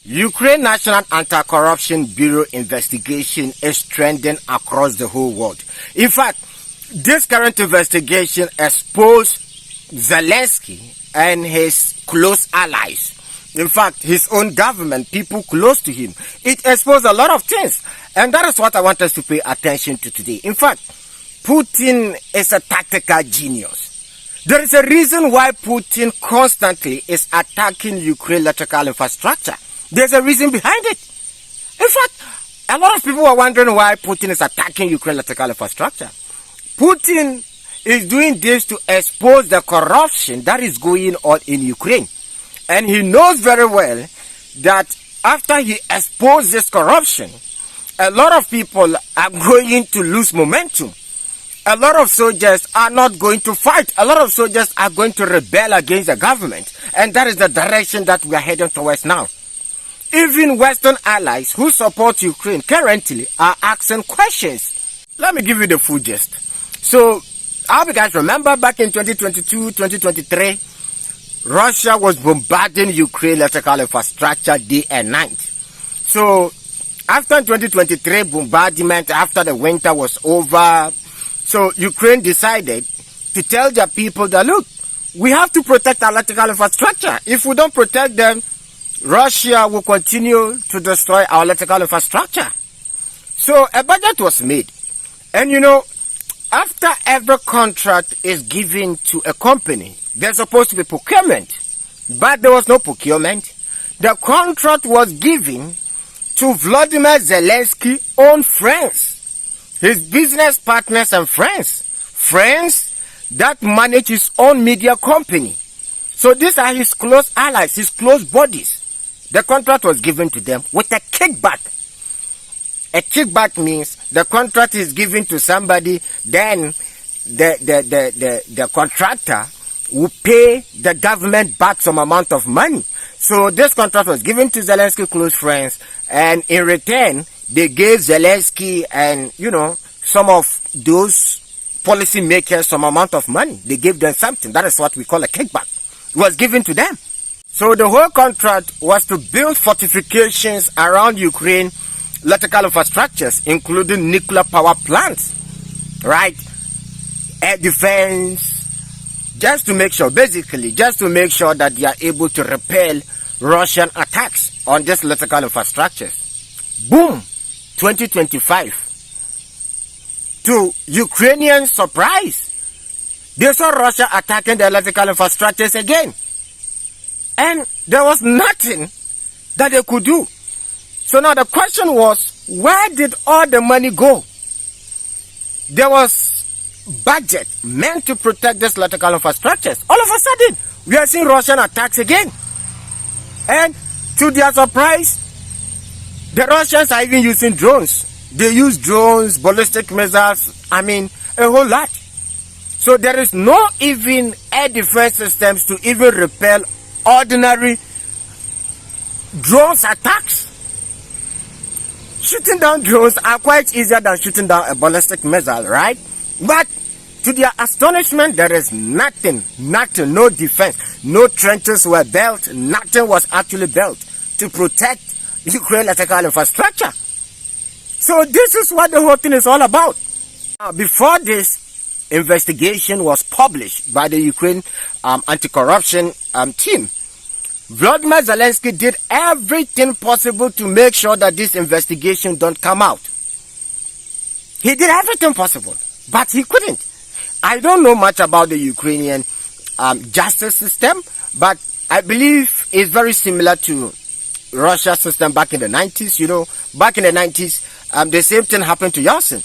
Ukraine National Anti-Corruption Bureau investigation is trending across the whole world. In fact, this current investigation exposed Zelensky and his close allies. In fact, his own government, people close to him. It exposed a lot of things. And that is what I want us to pay attention to today. In fact, Putin is a tactical genius. There is a reason why Putin constantly is attacking Ukraine electrical infrastructure. There's a reason behind it. In fact, a lot of people are wondering why Putin is attacking Ukraine electrical infrastructure. Putin is doing this to expose the corruption that is going on in Ukraine. And he knows very well that after he exposes this corruption, a lot of people are going to lose momentum. A lot of soldiers are not going to fight. A lot of soldiers are going to rebel against the government. And that is the direction that we are heading towards now. Even Western allies who support Ukraine currently are asking questions. Let me give you the full gist. So, I hope you guys remember back in 2022, 2023, Russia was bombarding Ukraine electrical infrastructure day and night. So, after 2023 bombardment, after the winter was over, so Ukraine decided to tell their people that, look, we have to protect our electrical infrastructure. If we don't protect them, Russia will continue to destroy our electrical infrastructure. So a budget was made. And you know, after every contract is given to a company, there's supposed to be procurement. But there was no procurement. The contract was given to Vladimir Zelensky's own friends, his business partners and friends. Friends that manage his own media company. So these are his close allies, his close buddies. The contract was given to them with a kickback. A kickback means the contract is given to somebody, then the contractor will pay the government back some amount of money. So this contract was given to Zelensky's close friends, and in return, they gave Zelensky and, you know, some of those policy makers some amount of money. They gave them something. That is what we call a kickback. It was given to them. So the whole contract was to build fortifications around Ukraine electrical infrastructures, including nuclear power plants, right? Air defense, just to make sure, basically, just to make sure that they are able to repel Russian attacks on this electrical infrastructures. Boom! 2025. To Ukrainian surprise, they saw Russia attacking the electrical infrastructures again. And there was nothing that they could do. So now the question was, where did all the money go? There was budget meant to protect this electrical infrastructures. All of a sudden, we are seeing Russian attacks again. And to their surprise, the Russians are even using drones. They use drones, ballistic missiles, I mean, a whole lot. So there is no even air defense systems to even repel ordinary drones attacks. Shooting down drones are quite easier than shooting down a ballistic missile, right? But to their astonishment, there is nothing, no defense, no trenches were built, nothing was actually built to protect Ukraine electrical infrastructure. So this is what the whole thing is all about. Now, before this investigation was published by the Ukraine anti-corruption team, Vladimir Zelensky did everything possible to make sure that this investigation don't come out. He did everything possible, but he couldn't. I don't know much about the Ukrainian justice system, but I believe it's very similar to Russia's system back in the 90s. You know, back in the 90s, the same thing happened to Yeltsin.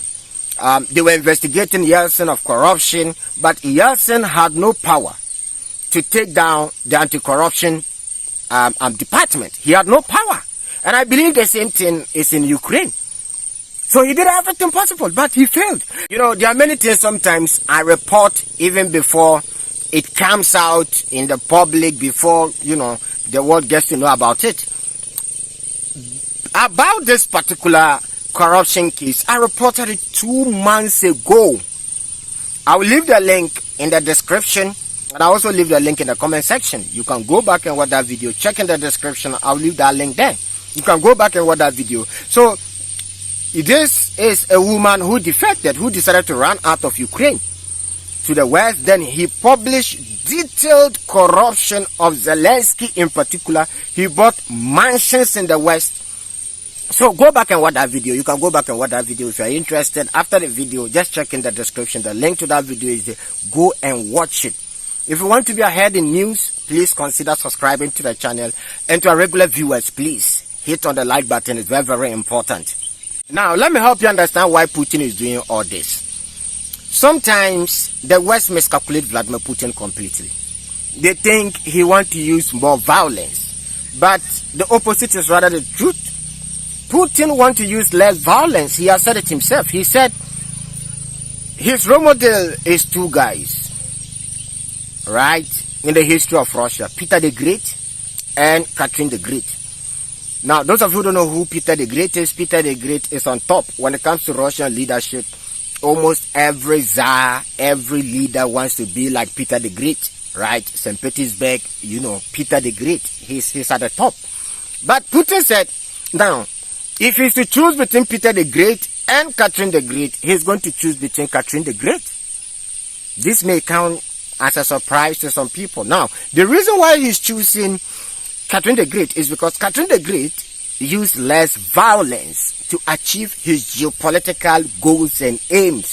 They were investigating Yeltsin of corruption, but Yeltsin had no power to take down the anti-corruption department. He had no power. And I believe the same thing is in Ukraine. So he did everything possible, but he failed. You know, there are many things sometimes I report even before it comes out in the public, before, you know, the world gets to know about it. About this particular corruption case, I reported it 2 months ago. I will leave the link in the description, and I also leave the link in the comment section. You can go back and watch that video. Check in the description. I'll leave that link there. You can go back and watch that video. So this is a woman who defected, who decided to run out of Ukraine to the West. Then he published detailed corruption of Zelensky in particular. He bought mansions in the West. So go back and watch that video. You can go back and watch that video if you are interested. After the video, just check in the description. The link to that video is there. Go and watch it. If you want to be ahead in news, please consider subscribing to the channel. And to our regular viewers, please hit on the like button. It's very, very important. Now, let me help you understand why Putin is doing all this. Sometimes the West miscalculate Vladimir Putin completely. They think he wants to use more violence. But the opposite is rather the truth. Putin wants to use less violence. He has said it himself. He said his role model is two guys, right, in the history of Russia: Peter the Great and Catherine the Great. Now, those of you who don't know who Peter the Great is, Peter the Great is on top when it comes to Russian leadership. Almost every Tsar, every leader wants to be like Peter the Great, right? St. Petersburg, you know, Peter the Great, he's at the top. But Putin said, now, if he's to choose between Peter the Great and Catherine the Great, he's going to choose between Catherine the Great. This may count as a surprise to some people. Now, the reason why he's choosing Catherine the Great is because Catherine the Great used less violence to achieve his geopolitical goals and aims.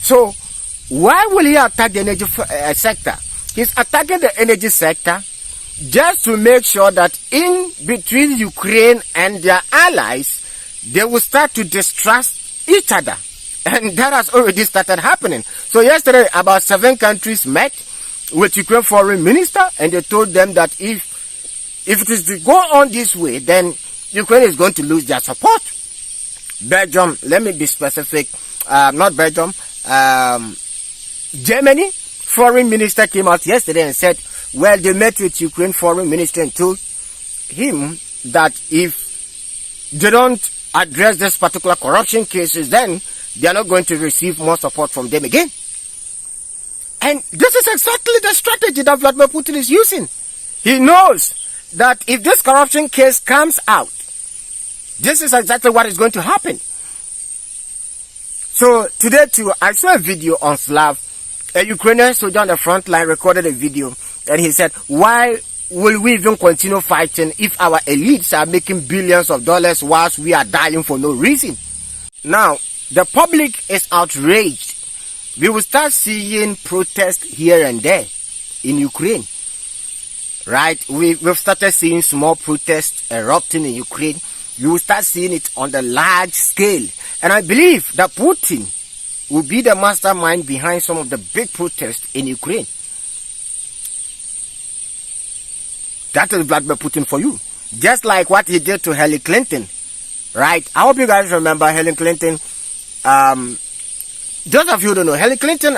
So, why will he attack the energy sector? He's attacking the energy sector just to make sure that in between Ukraine and their allies, they will start to distrust each other. And that has already started happening. So yesterday, about 7 countries met with Ukraine foreign minister, and they told them that if it is to go on this way, then Ukraine is going to lose their support. Belgium, let me be specific, not Belgium, Germany foreign minister came out yesterday and said, well, they met with Ukraine foreign minister and told him that if they don't address this particular corruption cases, then they are not going to receive more support from them again. And this is exactly the strategy that Vladimir Putin is using. He knows that if this corruption case comes out, this is exactly what is going to happen. So today too, I saw a video on Slav. A Ukrainian soldier on the front line recorded a video, and he said, why will we even continue fighting if our elites are making billions of dollars whilst we are dying for no reason? Now, the public is outraged. We will start seeing protests here and there in Ukraine. Right? We've started seeing small protests erupting in Ukraine. You will start seeing it on the large scale. And I believe that Putin will be the mastermind behind some of the big protests in Ukraine. That is Vladimir Putin for you. Just like what he did to Hillary Clinton. Right? I hope you guys remember Hillary Clinton. Those of you who don't know, Hillary Clinton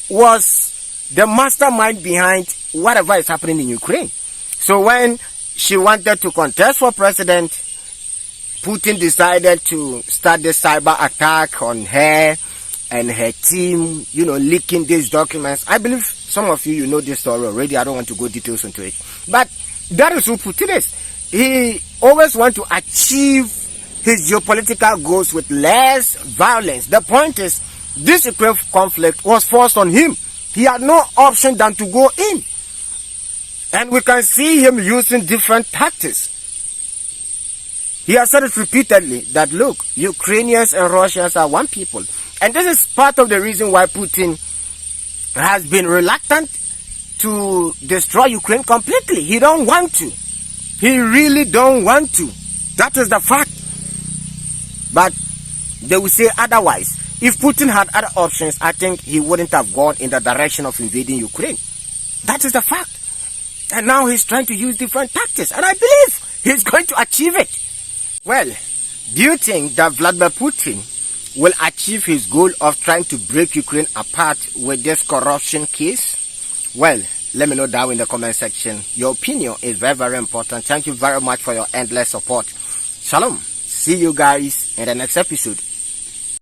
was the mastermind behind whatever is happening in Ukraine. So when she wanted to contest for president, Putin decided to start the cyber attack on her and her team, you know, leaking these documents. I believe some of you know this story already. I don't want to go details into it. But that is who Putin is. He always wants to achieve his geopolitical goals with less violence. The point is, this Ukraine conflict was forced on him. He had no option than to go in. And we can see him using different tactics. He has said it repeatedly that, look, Ukrainians and Russians are one people. And this is part of the reason why Putin has been reluctant to destroy Ukraine completely. He don't want to. He really don't want to. That is the fact. But they will say otherwise. If Putin had other options, I think he wouldn't have gone in the direction of invading Ukraine. That is the fact. And now he's trying to use different tactics. And I believe he's going to achieve it. Well, do you think that Vladimir Putin will achieve his goal of trying to break Ukraine apart with this corruption case? Well, let me know down in the comment section. Your opinion is very, very important. Thank you very much for your endless support. Shalom. See you guys in the next episode.